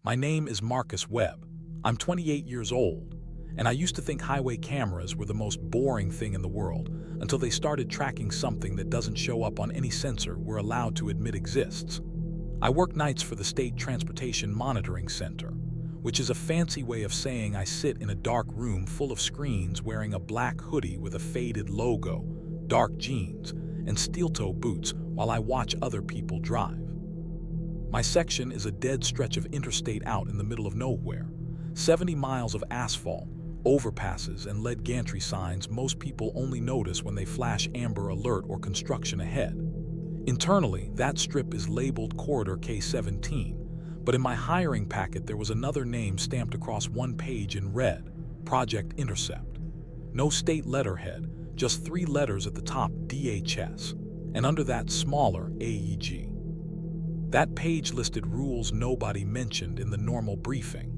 My name is Marcus Webb. I'm 28 years old, and I used to think highway cameras were the most boring thing in the world until they started tracking something that doesn't show up on any sensor we're allowed to admit exists. I work nights for the State Transportation Monitoring Center, which is a fancy way of saying I sit in a dark room full of screens wearing a black hoodie with a faded logo, dark jeans, and steel-toe boots while I watch other people drive. My section is a dead stretch of interstate out in the middle of nowhere. 70 miles of asphalt, overpasses, and lead gantry signs most people only notice when they flash amber alert or construction ahead. Internally, that strip is labeled Corridor K17, but in my hiring packet there was another name stamped across one page in red, Project Intercept. No state letterhead, just 3 letters at the top, DHS, and under that smaller, AEG. That page listed rules nobody mentioned in the normal briefing.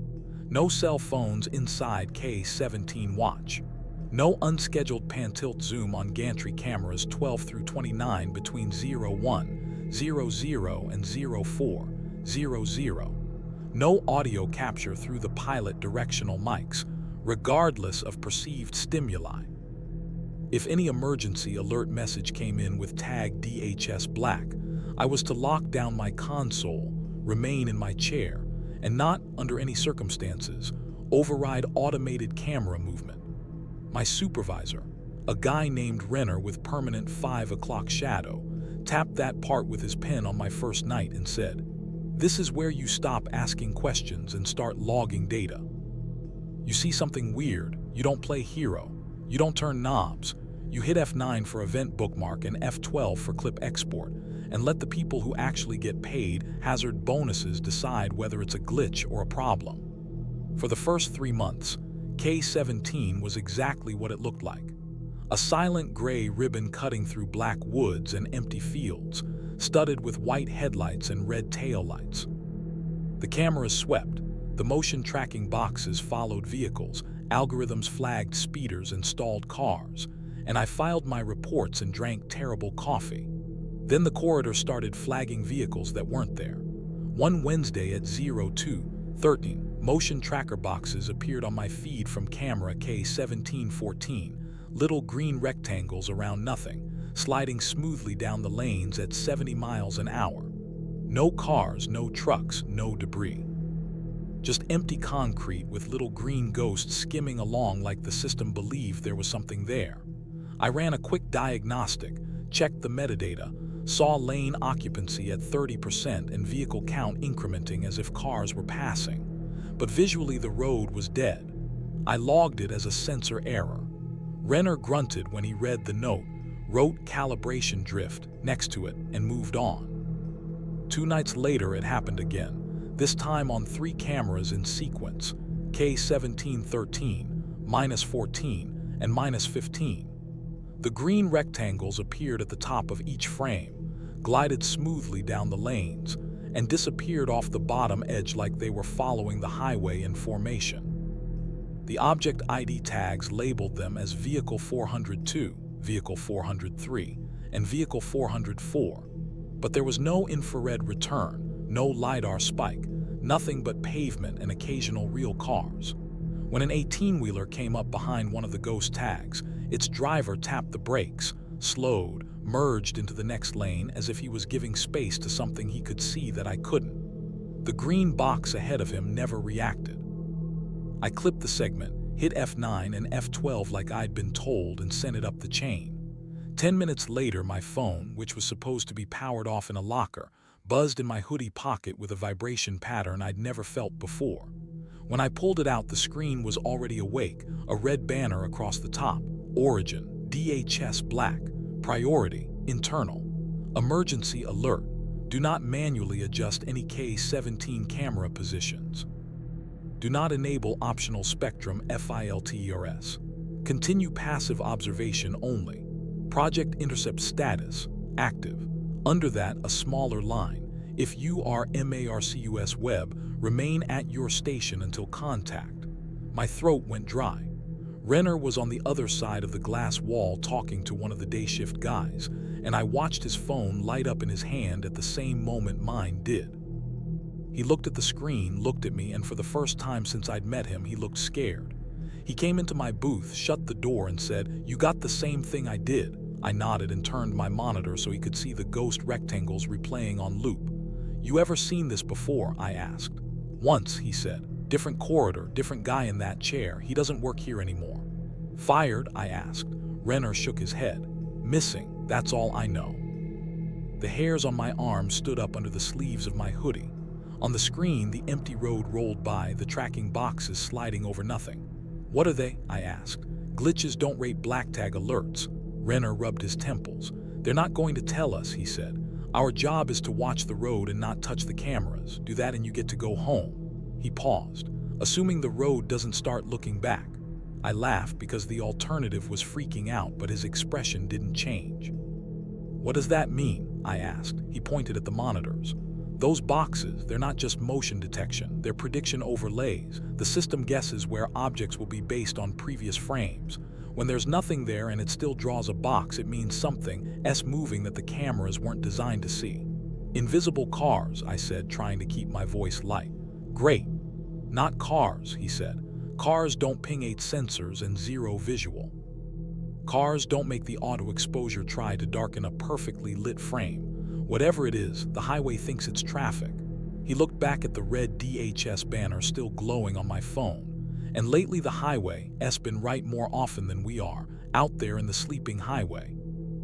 No cell phones inside K17 watch. No unscheduled pan-tilt zoom on gantry cameras 12 through 29 between 01, 00 and 04, 00. No audio capture through the pilot directional mics, regardless of perceived stimuli. If any emergency alert message came in with tag DHS black, I was to lock down my console, remain in my chair, and not, under any circumstances, override automated camera movement. My supervisor, a guy named Renner with permanent 5 o'clock shadow, tapped that part with his pen on my first night and said, "This is where you stop asking questions and start logging data. You see something weird, you don't play hero, you don't turn knobs, you hit F9 for event bookmark and F12 for clip export, and let the people who actually get paid hazard bonuses decide whether it's a glitch or a problem." For the first 3 months, K17 was exactly what it looked like. A silent gray ribbon cutting through black woods and empty fields, studded with white headlights and red taillights. The cameras swept, the motion tracking boxes followed vehicles, algorithms flagged speeders and stalled cars, and I filed my reports and drank terrible coffee. Then the corridor started flagging vehicles that weren't there. One Wednesday at 02:13, motion tracker boxes appeared on my feed from camera K1714, little green rectangles around nothing, sliding smoothly down the lanes at 70 miles an hour. No cars, no trucks, no debris. Just empty concrete with little green ghosts skimming along like the system believed there was something there. I ran a quick diagnostic, checked the metadata, saw lane occupancy at 30% and vehicle count incrementing as if cars were passing. But visually the road was dead. I logged it as a sensor error. Renner grunted when he read the note, wrote calibration drift next to it, and moved on. 2 nights later it happened again, this time on 3 cameras in sequence, K1713, -14, and -15. The green rectangles appeared at the top of each frame, glided smoothly down the lanes, and disappeared off the bottom edge like they were following the highway in formation. The object ID tags labeled them as Vehicle 402, Vehicle 403, and Vehicle 404, but there was no infrared return, no LiDAR spike, nothing but pavement and occasional real cars. When an 18-wheeler came up behind one of the ghost tags, its driver tapped the brakes, slowed, merged into the next lane as if he was giving space to something he could see that I couldn't. The green box ahead of him never reacted. I clipped the segment, hit F9 and F12 like I'd been told, and sent it up the chain. 10 minutes later, my phone, which was supposed to be powered off in a locker, buzzed in my hoodie pocket with a vibration pattern I'd never felt before. When I pulled it out, the screen was already awake, a red banner across the top. Origin, DHS black, priority, internal. Emergency alert, do not manually adjust any K17 camera positions. Do not enable optional spectrum filters. Continue passive observation only. Project intercept status, active. Under that, a smaller line. If you are Marcus Webb, remain at your station until contact. My throat went dry. Renner was on the other side of the glass wall talking to one of the day shift guys, and I watched his phone light up in his hand at the same moment mine did. He looked at the screen, looked at me, and for the first time since I'd met him, he looked scared. He came into my booth, shut the door, and said, "You got the same thing I did." I nodded and turned my monitor so he could see the ghost rectangles replaying on loop. "You ever seen this before?" I asked. "Once," he said. "Different corridor, different guy in that chair. He doesn't work here anymore." "Fired?" I asked. Renner shook his head. "Missing, that's all I know." The hairs on my arms stood up under the sleeves of my hoodie. On the screen, the empty road rolled by, the tracking boxes sliding over nothing. "What are they?" I asked. "Glitches don't rate black tag alerts." Renner rubbed his temples. "They're not going to tell us," he said. "Our job is to watch the road and not touch the cameras. Do that and you get to go home." He paused. "Assuming the road doesn't start looking back." I laughed because the alternative was freaking out, but his expression didn't change. "What does that mean?" I asked. He pointed at the monitors. "Those boxes, they're not just motion detection, they're prediction overlays. The system guesses where objects will be based on previous frames. When there's nothing there and it still draws a box, it means something's moving that the cameras weren't designed to see." "Invisible cars," I said, trying to keep my voice light. "Great." "Not cars," he said. "Cars don't ping 8 sensors and 0 visual. Cars don't make the auto exposure try to darken a perfectly lit frame. Whatever it is, the highway thinks it's traffic." He looked back at the red DHS banner still glowing on my phone. "And lately the highway's been right more often than we are, out there in the sleeping highway."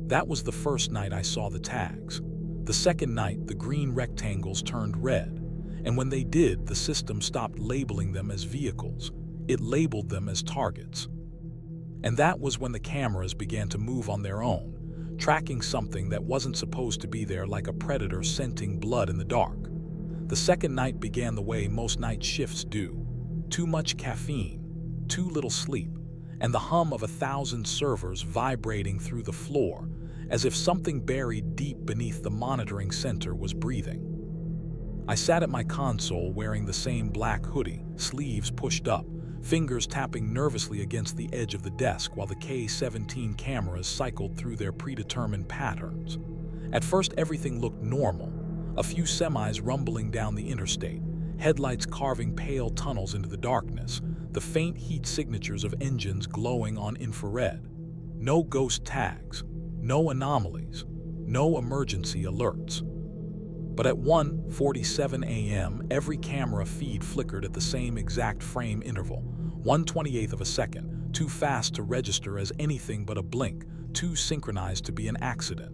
That was the first night I saw the tags. The second night, the green rectangles turned red. And when they did, the system stopped labeling them as vehicles. It labeled them as targets. And that was when the cameras began to move on their own, tracking something that wasn't supposed to be there, like a predator scenting blood in the dark. The second night began the way most night shifts do. Too much caffeine, too little sleep, and the hum of 1,000 servers vibrating through the floor, as if something buried deep beneath the monitoring center was breathing. I sat at my console wearing the same black hoodie, sleeves pushed up, fingers tapping nervously against the edge of the desk while the K-17 cameras cycled through their predetermined patterns. At first, everything looked normal. A few semis rumbling down the interstate, headlights carving pale tunnels into the darkness, the faint heat signatures of engines glowing on infrared. No ghost tags, no anomalies, no emergency alerts. But at 1:47 a.m., every camera feed flickered at the same exact frame interval, 1/28 of a second, too fast to register as anything but a blink, too synchronized to be an accident.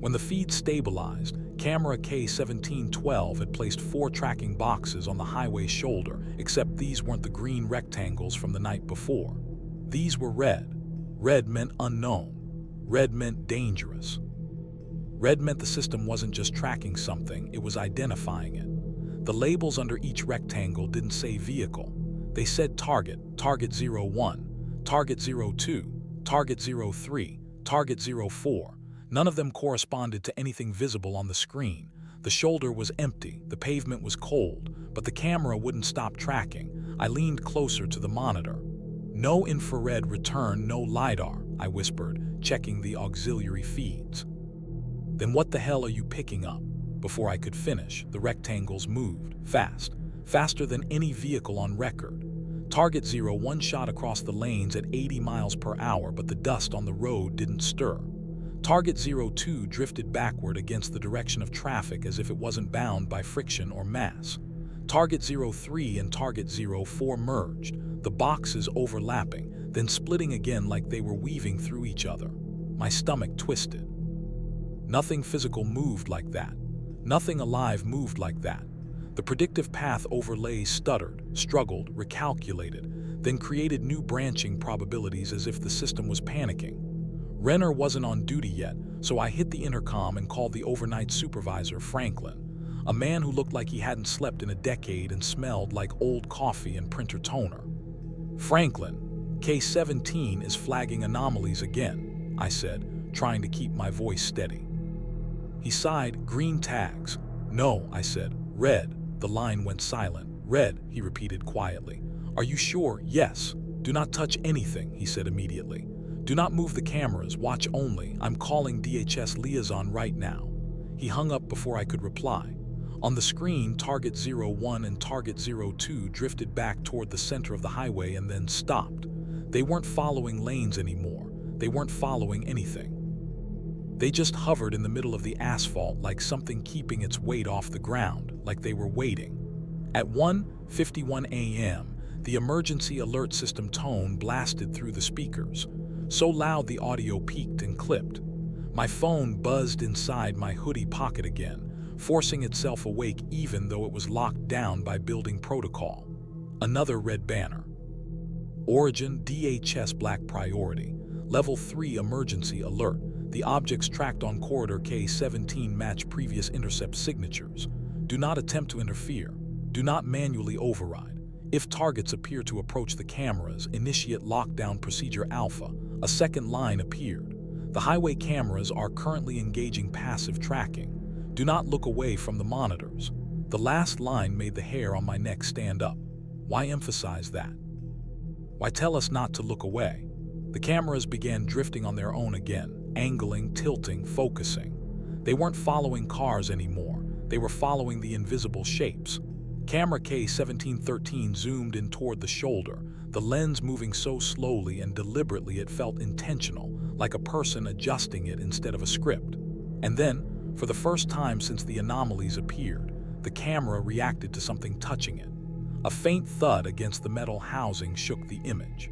When the feed stabilized, camera K-1712 had placed 4 tracking boxes on the highway's shoulder, except these weren't the green rectangles from the night before. These were red. Red meant unknown. Red meant dangerous. Red meant the system wasn't just tracking something, it was identifying it. The labels under each rectangle didn't say vehicle. They said target, target 01, target 02, target 03, target 04. None of them corresponded to anything visible on the screen. The shoulder was empty, the pavement was cold, but the camera wouldn't stop tracking. I leaned closer to the monitor. "No infrared return, no LiDAR," I whispered, checking the auxiliary feeds. "Then what the hell are you picking up?" Before I could finish, the rectangles moved, fast, faster than any vehicle on record. Target 01 shot across the lanes at 80 miles per hour, but the dust on the road didn't stir. Target 02 drifted backward against the direction of traffic as if it wasn't bound by friction or mass. Target 03 and Target 04 merged, the boxes overlapping, then splitting again like they were weaving through each other. My stomach twisted. Nothing physical moved like that. Nothing alive moved like that. The predictive path overlays stuttered, struggled, recalculated, then created new branching probabilities as if the system was panicking. Renner wasn't on duty yet, so I hit the intercom and called the overnight supervisor, Franklin, a man who looked like he hadn't slept in a decade and smelled like old coffee and printer toner. "Franklin, K-17 is flagging anomalies again," I said, trying to keep my voice steady. He sighed. "Green tags." "No," I said. "Red." The line went silent. "Red," he repeated quietly. "Are you sure?" "Yes." "Do not touch anything," he said immediately. "Do not move the cameras, watch only. I'm calling DHS liaison right now." He hung up before I could reply. On the screen, Target 01 and Target 02 drifted back toward the center of the highway and then stopped. They weren't following lanes anymore. They weren't following anything. They just hovered in the middle of the asphalt like something keeping its weight off the ground, like they were waiting. At 1:51 a.m., the emergency alert system tone blasted through the speakers, so loud the audio peaked and clipped. My phone buzzed inside my hoodie pocket again, forcing itself awake even though it was locked down by building protocol. Another red banner. Origin DHS Black Priority. Level 3 Emergency Alert. The objects tracked on corridor K17 match previous intercept signatures. Do not attempt to interfere. Do not manually override. If targets appear to approach the cameras, initiate lockdown procedure Alpha. A second line appeared. The highway cameras are currently engaging passive tracking. Do not look away from the monitors. The last line made the hair on my neck stand up. Why emphasize that? Why tell us not to look away? The cameras began drifting on their own again, angling, tilting, focusing. They weren't following cars anymore. They were following the invisible shapes. Camera K1713 zoomed in toward the shoulder, the lens moving so slowly and deliberately it felt intentional, like a person adjusting it instead of a script. And then, for the first time since the anomalies appeared, the camera reacted to something touching it. A faint thud against the metal housing shook the image.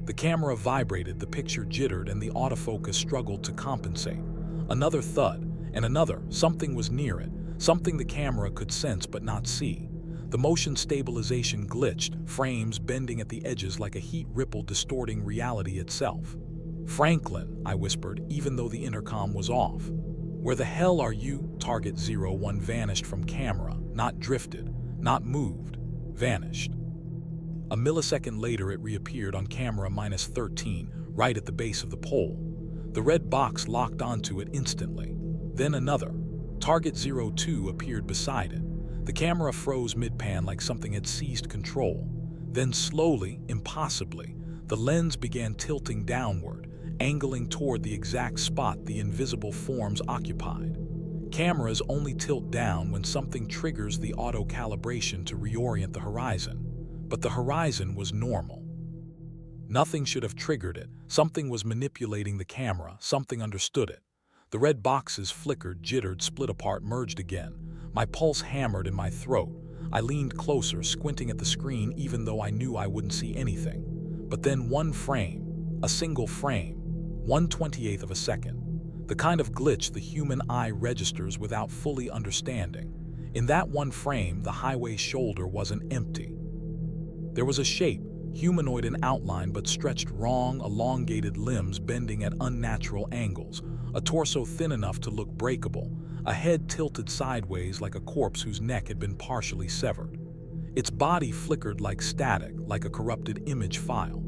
The camera vibrated, the picture jittered, and the autofocus struggled to compensate. Another thud, and another. Something was near it, something the camera could sense but not see. The motion stabilization glitched, frames bending at the edges like a heat ripple distorting reality itself. "Franklin," I whispered, even though the intercom was off. "Where the hell are you?" Target 01 vanished from camera, not drifted, not moved, vanished. A millisecond later it reappeared on camera -13, right at the base of the pole. The red box locked onto it instantly. Then another. Target 02 appeared beside it. The camera froze mid-pan like something had seized control. Then slowly, impossibly, the lens began tilting downward, angling toward the exact spot the invisible forms occupied. Cameras only tilt down when something triggers the auto-calibration to reorient the horizon. But the horizon was normal. Nothing should have triggered it. Something was manipulating the camera. Something understood it. The red boxes flickered, jittered, split apart, merged again. My pulse hammered in my throat. I leaned closer, squinting at the screen even though I knew I wouldn't see anything. But then one frame, a single frame, 1/28th of a second. The kind of glitch the human eye registers without fully understanding. In that one frame, the highway shoulder wasn't empty. There was a shape, humanoid in outline but stretched wrong, elongated limbs bending at unnatural angles, a torso thin enough to look breakable, a head tilted sideways like a corpse whose neck had been partially severed. Its body flickered like static, like a corrupted image file.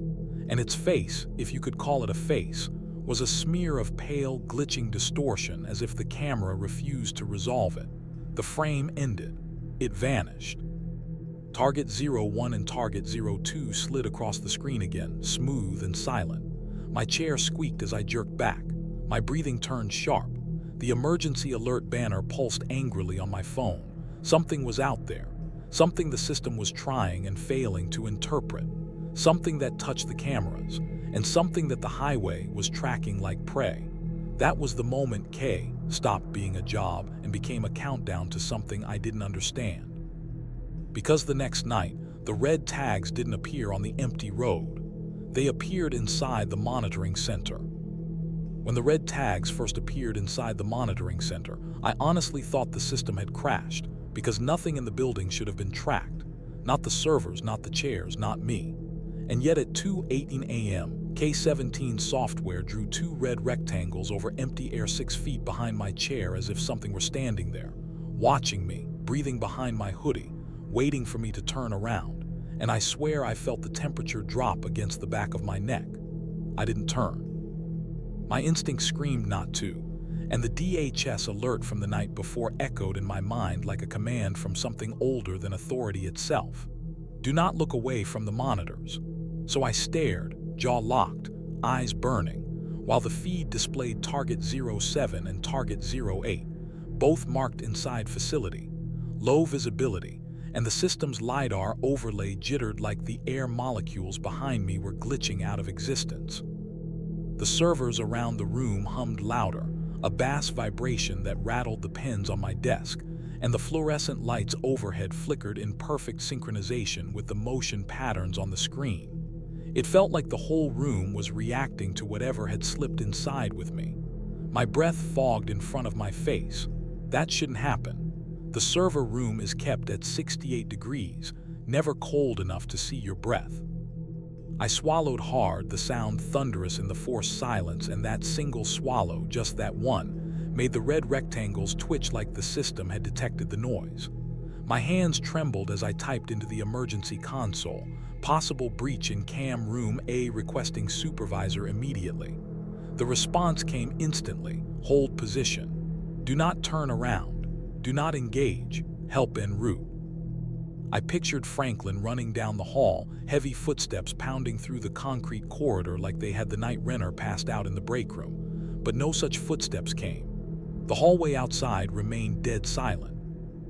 And its face, if you could call it a face, was a smear of pale, glitching distortion as if the camera refused to resolve it. The frame ended. It vanished. Target 01 and Target 02 slid across the screen again, smooth and silent. My chair squeaked as I jerked back. My breathing turned sharp. The emergency alert banner pulsed angrily on my phone. Something was out there. Something the system was trying and failing to interpret. Something that touched the cameras, and something that the highway was tracking like prey. That was the moment K stopped being a job and became a countdown to something I didn't understand. Because the next night, the red tags didn't appear on the empty road. They appeared inside the monitoring center. When the red tags first appeared inside the monitoring center, I honestly thought the system had crashed, because nothing in the building should have been tracked. Not the servers, not the chairs, not me. And yet at 2:18 a.m., K17 software drew two red rectangles over empty air 6 feet behind my chair as if something were standing there, watching me, breathing behind my hoodie, waiting for me to turn around. And I swear I felt the temperature drop against the back of my neck. I didn't turn. My instinct screamed not to, and the DHS alert from the night before echoed in my mind like a command from something older than authority itself. Do not look away from the monitors. So I stared, jaw locked, eyes burning, while the feed displayed Target 07 and Target 08, both marked inside facility. low visibility, and the system's LiDAR overlay jittered like the air molecules behind me were glitching out of existence. The servers around the room hummed louder, a bass vibration that rattled the pens on my desk, and the fluorescent lights overhead flickered in perfect synchronization with the motion patterns on the screen. It felt like the whole room was reacting to whatever had slipped inside with me. My breath fogged in front of my face. That shouldn't happen. The server room is kept at 68 degrees, never cold enough to see your breath. I swallowed hard, the sound thunderous in the forced silence, and that single swallow, just that one, made the red rectangles twitch like the system had detected the noise. My hands trembled as I typed into the emergency console, possible breach in cam room A, requesting supervisor immediately. The response came instantly: hold position. Do not turn around. Do not engage. Help en route. I pictured Franklin running down the hall, heavy footsteps pounding through the concrete corridor like they had the night renter passed out in the break room. But no such footsteps came. The hallway outside remained dead silent.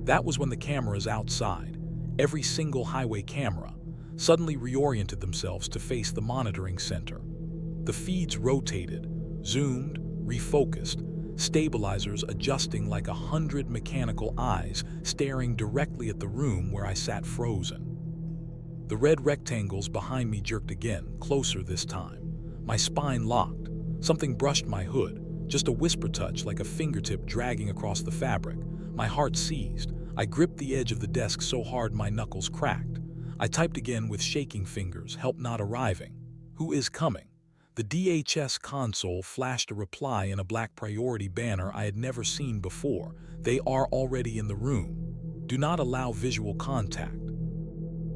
That was when the cameras outside, every single highway camera, suddenly reoriented themselves to face the monitoring center. The feeds rotated, zoomed, refocused, stabilizers adjusting like 100 mechanical eyes staring directly at the room where I sat frozen. The red rectangles behind me jerked again, closer this time. My spine locked. Something brushed my hood, just a whisper touch like a fingertip dragging across the fabric. My heart seized. I gripped the edge of the desk so hard my knuckles cracked. I typed again with shaking fingers, help not arriving. Who is coming? The DHS console flashed a reply in a black priority banner I had never seen before. They are already in the room. Do not allow visual contact.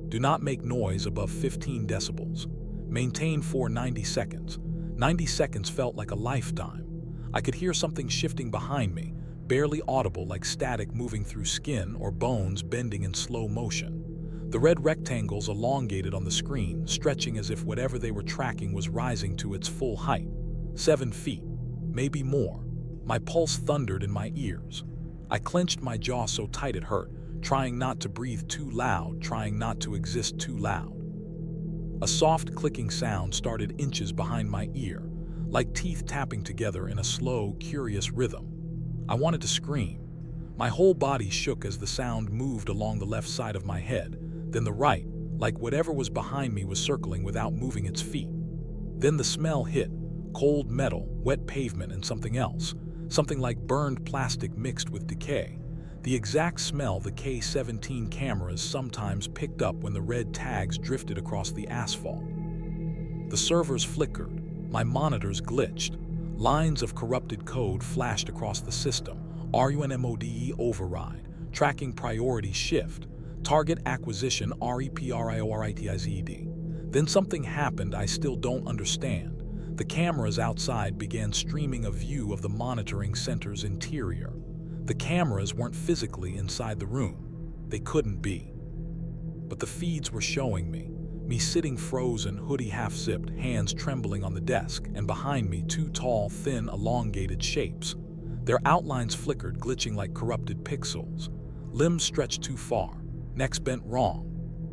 Do not make noise above 15 decibels. Maintain for 90 seconds. 90 seconds felt like a lifetime. I could hear something shifting behind me, barely audible, like static moving through skin or bones bending in slow motion. The red rectangles elongated on the screen, stretching as if whatever they were tracking was rising to its full height. 7 feet, maybe more. My pulse thundered in my ears. I clenched my jaw so tight it hurt, trying not to breathe too loud, trying not to exist too loud. A soft clicking sound started inches behind my ear, like teeth tapping together in a slow, curious rhythm. I wanted to scream. My whole body shook as the sound moved along the left side of my head, then the right, like whatever was behind me was circling without moving its feet. Then the smell hit: cold metal, wet pavement, and something else, something like burned plastic mixed with decay. The exact smell the K-17 cameras sometimes picked up when the red tags drifted across the asphalt. The servers flickered, my monitors glitched, lines of corrupted code flashed across the system: RUNMODE override, tracking priority shift, target acquisition REPRIORITIZED. Then something happened I still don't understand. The cameras outside began streaming a view of the monitoring center's interior. The cameras weren't physically inside the room. They couldn't be. But the feeds were showing me sitting frozen, hoodie half-zipped, hands trembling on the desk, and behind me 2 tall, thin, elongated shapes. Their outlines flickered, glitching like corrupted pixels. Limbs stretched too far, necks bent wrong.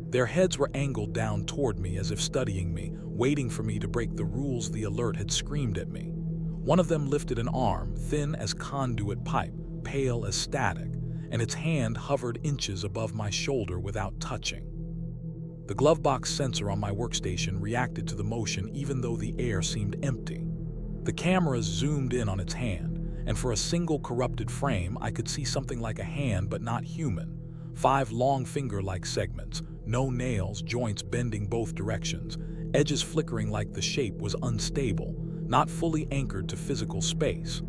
Their heads were angled down toward me as if studying me, waiting for me to break the rules the alert had screamed at me. One of them lifted an arm, thin as conduit pipe, pale as static, and its hand hovered inches above my shoulder without touching. The glovebox sensor on my workstation reacted to the motion even though the air seemed empty. The cameras zoomed in on its hand, and for a single corrupted frame I could see something like a hand but not human. 5 long finger-like segments, no nails, joints bending both directions, edges flickering like the shape was unstable, not fully anchored to physical space.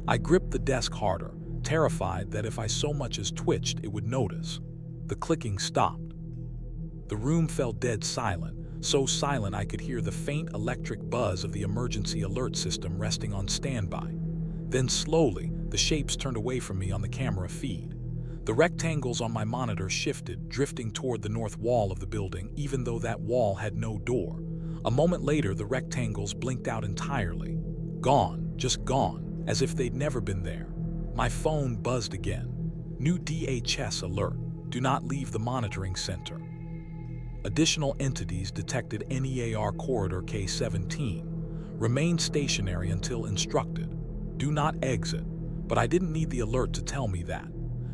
I gripped the desk harder, terrified that if I so much as twitched it would notice. The clicking stopped. The room fell dead silent, so silent I could hear the faint electric buzz of the emergency alert system resting on standby. Then slowly, the shapes turned away from me on the camera feed. The rectangles on my monitor shifted, drifting toward the north wall of the building, even though that wall had no door. A moment later, the rectangles blinked out entirely. Gone, just gone, as if they'd never been there. My phone buzzed again. New DHS alert. do not leave the monitoring center. Additional entities detected NEAR Corridor K17. Remain stationary until instructed. Do not exit. But I didn't need the alert to tell me that,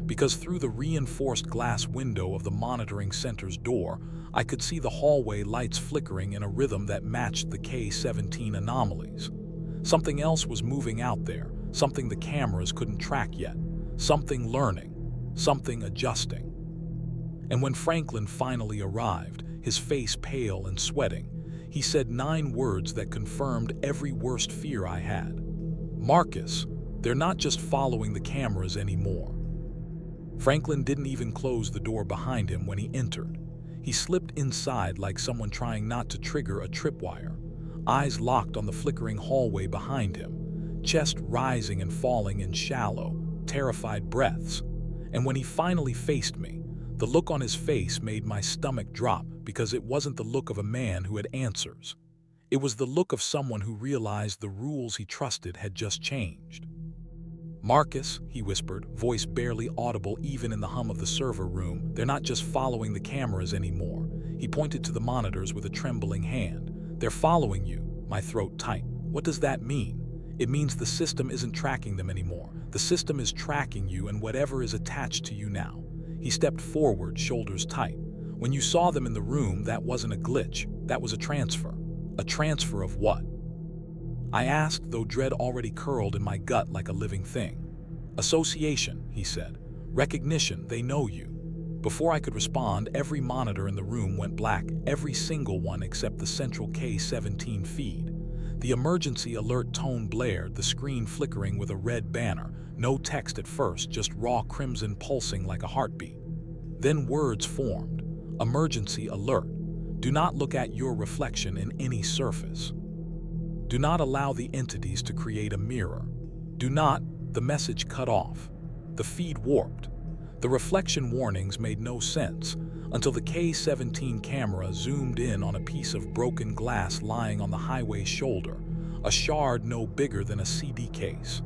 because through the reinforced glass window of the monitoring center's door, I could see the hallway lights flickering in a rhythm that matched the K17 anomalies. Something else was moving out there, something the cameras couldn't track yet, something learning, something adjusting. And when Franklin finally arrived, his face pale and sweating, he said 9 words that confirmed every worst fear I had. "Marcus, they're not just following the cameras anymore." Franklin didn't even close the door behind him when he entered. He slipped inside like someone trying not to trigger a tripwire, eyes locked on the flickering hallway behind him, chest rising and falling in shallow, terrified breaths. And when he finally faced me, the look on his face made my stomach drop, because it wasn't the look of a man who had answers. It was the look of someone who realized the rules he trusted had just changed. "Marcus," he whispered, voice barely audible even in the hum of the server room, "they're not just following the cameras anymore." He pointed to the monitors with a trembling hand. "They're following you." My throat tight. "What does that mean?" "It means the system isn't tracking them anymore. The system is tracking you and whatever is attached to you now." He stepped forward, shoulders tight. "When you saw them in the room, that wasn't a glitch. That was a transfer." "A transfer of what?" I asked, though dread already curled in my gut like a living thing. "Association," he said. "Recognition, they know you." Before I could respond, every monitor in the room went black, every single one except the central K17 feed. The emergency alert tone blared, the screen flickering with a red banner. No text at first, just raw crimson pulsing like a heartbeat. Then words formed. "Emergency alert. Do not look at your reflection in any surface. Do not allow the entities to create a mirror. Do not." The message cut off. The feed warped. The reflection warnings made no sense until the K17 camera zoomed in on a piece of broken glass lying on the highway's shoulder, a shard no bigger than a CD case.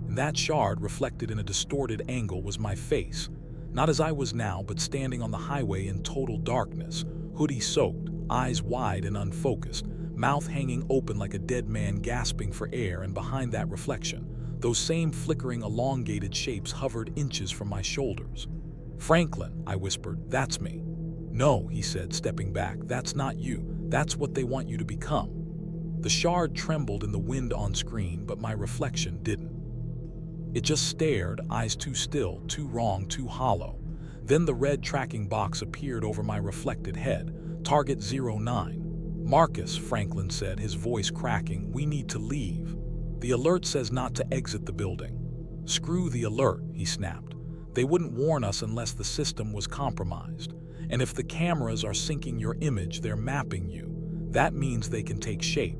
And that shard, reflected in a distorted angle, was my face, not as I was now, but standing on the highway in total darkness, hoodie soaked, eyes wide and unfocused, mouth hanging open like a dead man gasping for air. And behind that reflection, those same flickering elongated shapes hovered inches from my shoulders. "Franklin," I whispered, "that's me." "No," he said, stepping back, "that's not you. That's what they want you to become." The shard trembled in the wind on screen, but my reflection didn't. It just stared, eyes too still, too wrong, too hollow. Then the red tracking box appeared over my reflected head. "Target 09. "Marcus," Franklin said, his voice cracking, "we need to leave. The alert says not to exit the building." "Screw the alert," he snapped. "They wouldn't warn us unless the system was compromised. And if the cameras are syncing your image, they're mapping you. That means they can take shape."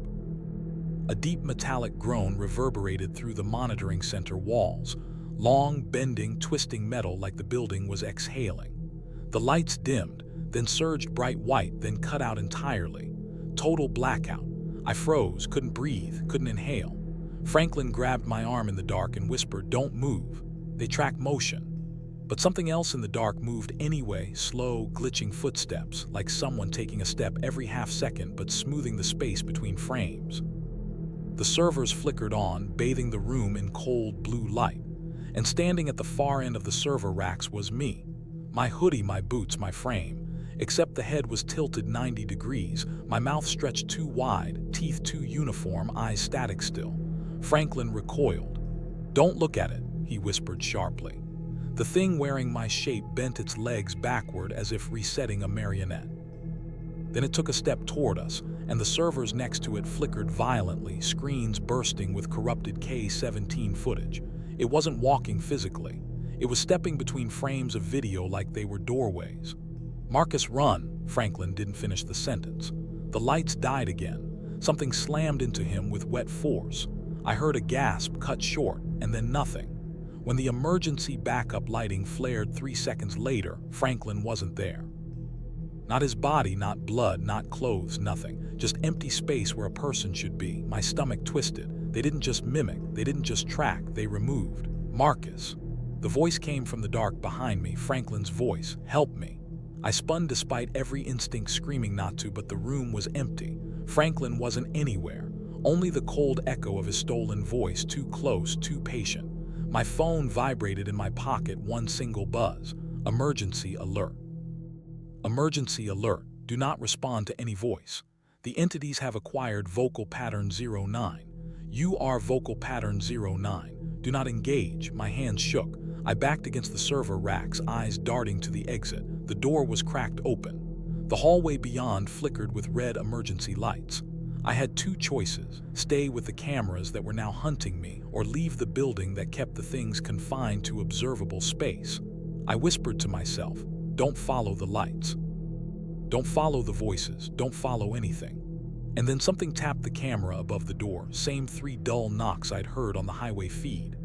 A deep metallic groan reverberated through the monitoring center walls, long, bending, twisting metal like the building was exhaling. The lights dimmed, then surged bright white, then cut out entirely. Total blackout. I froze, couldn't breathe, couldn't inhale. Franklin grabbed my arm in the dark and whispered, "Don't move. They track motion." But something else in the dark moved anyway, slow, glitching footsteps, like someone taking a step every half second but smoothing the space between frames. The servers flickered on, bathing the room in cold blue light. And standing at the far end of the server racks was me. My hoodie, my boots, my frame. Except the head was tilted 90 degrees, my mouth stretched too wide, teeth too uniform, eyes static still. Franklin recoiled. "Don't look at it," he whispered sharply. The thing wearing my shape bent its legs backward as if resetting a marionette. Then it took a step toward us, and the servers next to it flickered violently, screens bursting with corrupted K17 footage. It wasn't walking physically. It was stepping between frames of video like they were doorways. "Marcus, run!" Franklin didn't finish the sentence. The lights died again. Something slammed into him with wet force. I heard a gasp cut short, and then nothing. When the emergency backup lighting flared 3 seconds later, Franklin wasn't there. Not his body, not blood, not clothes, nothing. Just empty space where a person should be. My stomach twisted. They didn't just mimic, they didn't just track, they removed. "Marcus." The voice came from the dark behind me, Franklin's voice. "Help me." I spun despite every instinct screaming not to, but the room was empty. Franklin wasn't anywhere. Only the cold echo of his stolen voice, too close, too patient. My phone vibrated in my pocket, one single buzz. Emergency alert. Emergency alert. Do not respond to any voice. The entities have acquired vocal pattern 09. You are vocal pattern 09. Do not engage. My hands shook. I backed against the server racks, eyes darting to the exit. The door was cracked open. The hallway beyond flickered with red emergency lights. I had two choices: stay with the cameras that were now hunting me, or leave the building that kept the things confined to observable space. I whispered to myself, don't follow the lights. Don't follow the voices. Don't follow anything. And then something tapped the camera above the door, same 3 dull knocks I'd heard on the highway feed.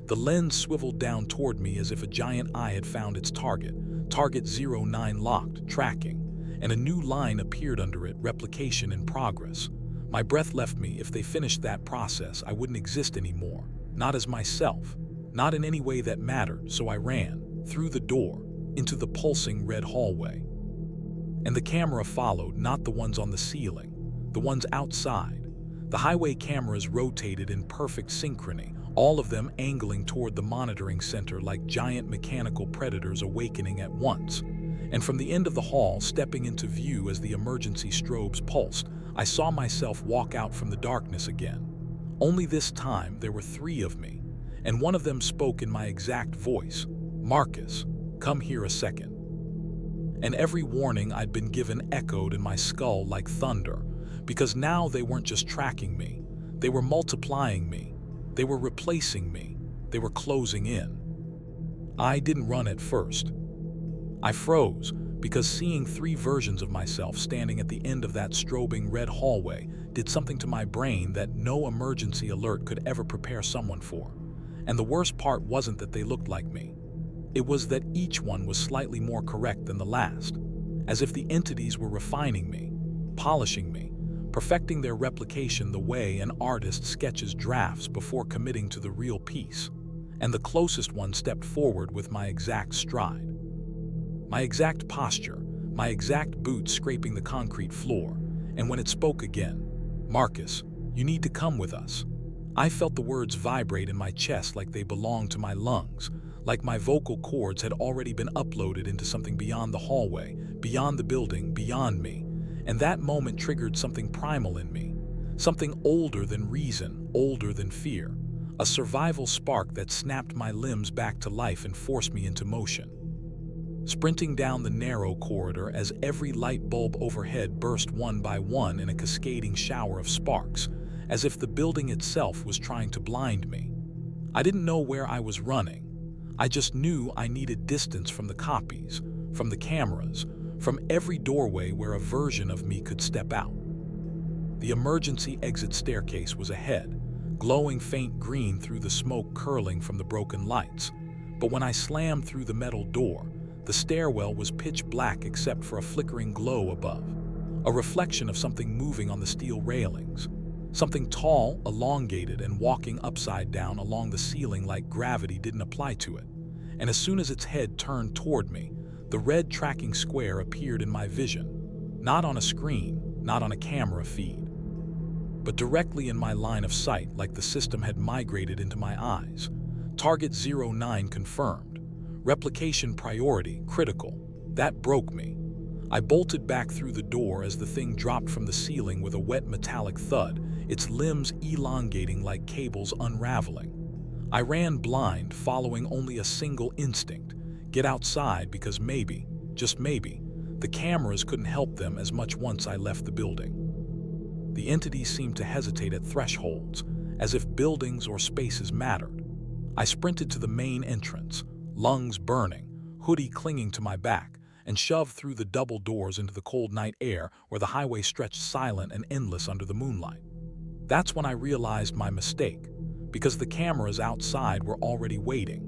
The lens swiveled down toward me as if a giant eye had found its target. Target 09 locked, tracking. And a new line appeared under it, replication in progress. My breath left me. If they finished that process, I wouldn't exist anymore. Not as myself. Not in any way that mattered, so I ran, through the door, into the pulsing red hallway. And the camera followed, not the ones on the ceiling, the ones outside. The highway cameras rotated in perfect synchrony, all of them angling toward the monitoring center like giant mechanical predators awakening at once. And from the end of the hall, stepping into view as the emergency strobes pulsed, I saw myself walk out from the darkness again. Only this time there were 3 of me, and one of them spoke in my exact voice. "Marcus, come here a second." And every warning I'd been given echoed in my skull like thunder, because now they weren't just tracking me, they were multiplying me, they were replacing me, they were closing in. I didn't run at first. I froze, because seeing 3 versions of myself standing at the end of that strobing red hallway did something to my brain that no emergency alert could ever prepare someone for. And the worst part wasn't that they looked like me. It was that each one was slightly more correct than the last, as if the entities were refining me, polishing me, perfecting their replication the way an artist sketches drafts before committing to the real piece. And the closest one stepped forward with my exact stride, my exact posture, my exact boots scraping the concrete floor. And when it spoke again, "Marcus, you need to come with us." I felt the words vibrate in my chest like they belonged to my lungs, like my vocal cords had already been uploaded into something beyond the hallway, beyond the building, beyond me. And that moment triggered something primal in me, something older than reason, older than fear, a survival spark that snapped my limbs back to life and forced me into motion. Sprinting down the narrow corridor as every light bulb overhead burst one by one in a cascading shower of sparks, as if the building itself was trying to blind me. I didn't know where I was running. I just knew I needed distance from the copies, from the cameras, from every doorway where a version of me could step out. The emergency exit staircase was ahead, glowing faint green through the smoke curling from the broken lights. But when I slammed through the metal door, the stairwell was pitch black except for a flickering glow above, a reflection of something moving on the steel railings. Something tall, elongated, and walking upside down along the ceiling like gravity didn't apply to it. And as soon as its head turned toward me, the red tracking square appeared in my vision, not on a screen, not on a camera feed, but directly in my line of sight, like the system had migrated into my eyes. Target 09 confirmed. Replication priority, critical. That broke me. I bolted back through the door as the thing dropped from the ceiling with a wet metallic thud, its limbs elongating like cables unraveling. I ran blind, following only a single instinct: get outside, because maybe, just maybe, the cameras couldn't help them as much once I left the building. The entities seemed to hesitate at thresholds, as if buildings or spaces mattered. I sprinted to the main entrance, lungs burning, hoodie clinging to my back, and shoved through the double doors into the cold night air where the highway stretched silent and endless under the moonlight. That's when I realized my mistake, because the cameras outside were already waiting.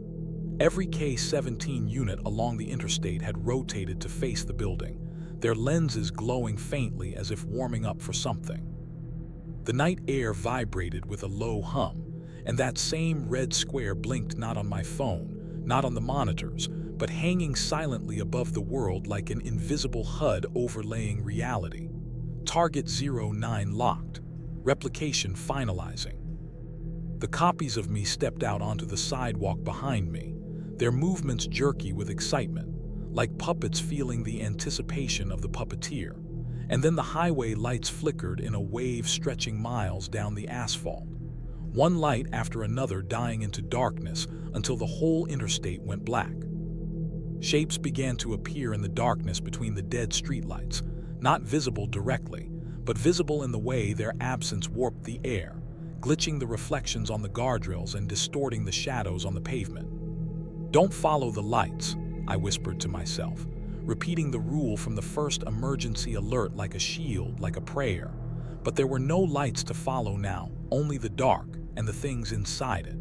Every K-17 unit along the interstate had rotated to face the building, their lenses glowing faintly as if warming up for something. The night air vibrated with a low hum, and that same red square blinked not on my phone, not on the monitors, but hanging silently above the world like an invisible HUD overlaying reality. Target 09 locked. Replication finalizing. The copies of me stepped out onto the sidewalk behind me, their movements jerky with excitement, like puppets feeling the anticipation of the puppeteer. And then the highway lights flickered in a wave stretching miles down the asphalt, one light after another dying into darkness until the whole interstate went black. Shapes began to appear in the darkness between the dead streetlights, not visible directly, but visible in the way their absence warped the air, glitching the reflections on the guardrails and distorting the shadows on the pavement. "Don't follow the lights," I whispered to myself, repeating the rule from the first emergency alert like a shield, like a prayer. But there were no lights to follow now, only the dark and the things inside it.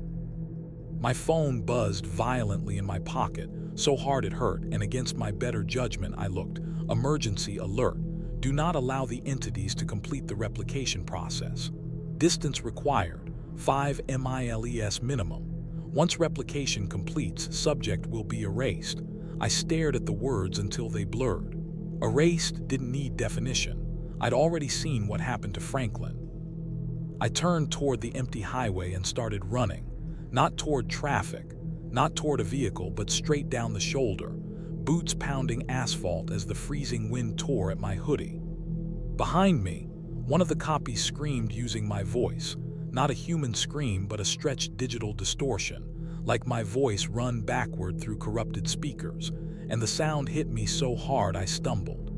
My phone buzzed violently in my pocket, so hard it hurt, and against my better judgment I looked. Emergency alert. Do not allow the entities to complete the replication process. Distance required, 5 miles minimum. Once replication completes, subject will be erased. I stared at the words until they blurred. Erased didn't need definition. I'd already seen what happened to Franklin. I turned toward the empty highway and started running, not toward traffic, not toward a vehicle, but straight down the shoulder, boots pounding asphalt as the freezing wind tore at my hoodie. Behind me, one of the copies screamed using my voice, not a human scream but a stretched digital distortion, like my voice run backward through corrupted speakers, and the sound hit me so hard I stumbled.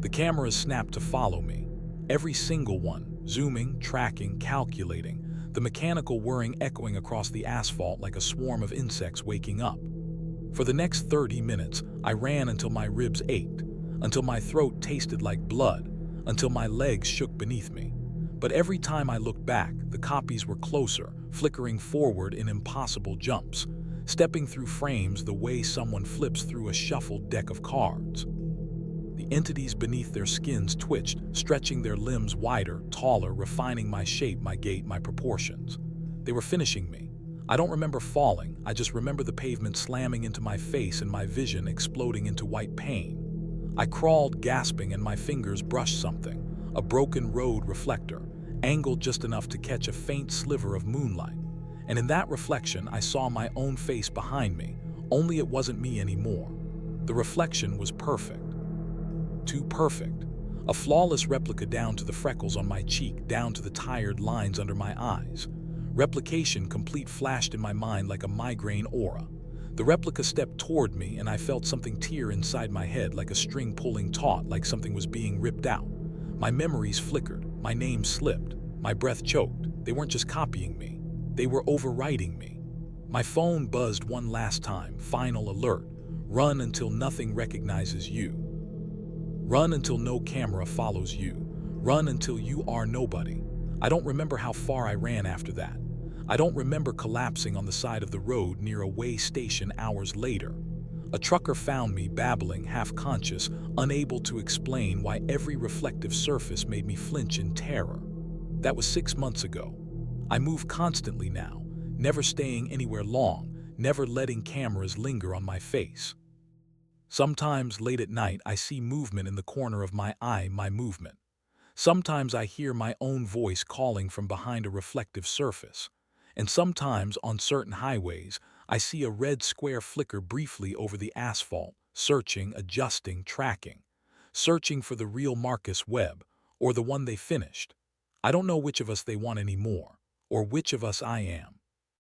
The cameras snapped to follow me, every single one, zooming, tracking, calculating, the mechanical whirring echoing across the asphalt like a swarm of insects waking up. For the next 30 minutes, I ran until my ribs ached, until my throat tasted like blood, until my legs shook beneath me. But every time I looked back, the copies were closer, flickering forward in impossible jumps, stepping through frames the way someone flips through a shuffled deck of cards. The entities beneath their skins twitched, stretching their limbs wider, taller, refining my shape, my gait, my proportions. They were finishing me. I don't remember falling, I just remember the pavement slamming into my face and my vision exploding into white pain. I crawled, gasping, and my fingers brushed something, a broken road reflector, angled just enough to catch a faint sliver of moonlight. And in that reflection, I saw my own face behind me, only it wasn't me anymore. The reflection was perfect. Too perfect. A flawless replica down to the freckles on my cheek, down to the tired lines under my eyes. Replication complete flashed in my mind like a migraine aura. The replica stepped toward me and I felt something tear inside my head like a string pulling taut, like something was being ripped out. My memories flickered, my name slipped, my breath choked. They weren't just copying me, they were overwriting me. My phone buzzed one last time, final alert. Run until nothing recognizes you. Run until no camera follows you. Run until you are nobody. I don't remember how far I ran after that. I don't remember collapsing on the side of the road near a way station hours later. A trucker found me babbling, half-conscious, unable to explain why every reflective surface made me flinch in terror. That was 6 months ago. I move constantly now, never staying anywhere long, never letting cameras linger on my face. Sometimes late at night I see movement in the corner of my eye, my movement. Sometimes I hear my own voice calling from behind a reflective surface. And sometimes on certain highways, I see a red square flicker briefly over the asphalt, searching, adjusting, tracking, searching for the real Marcus Webb, or the one they finished. I don't know which of us they want anymore, or which of us I am.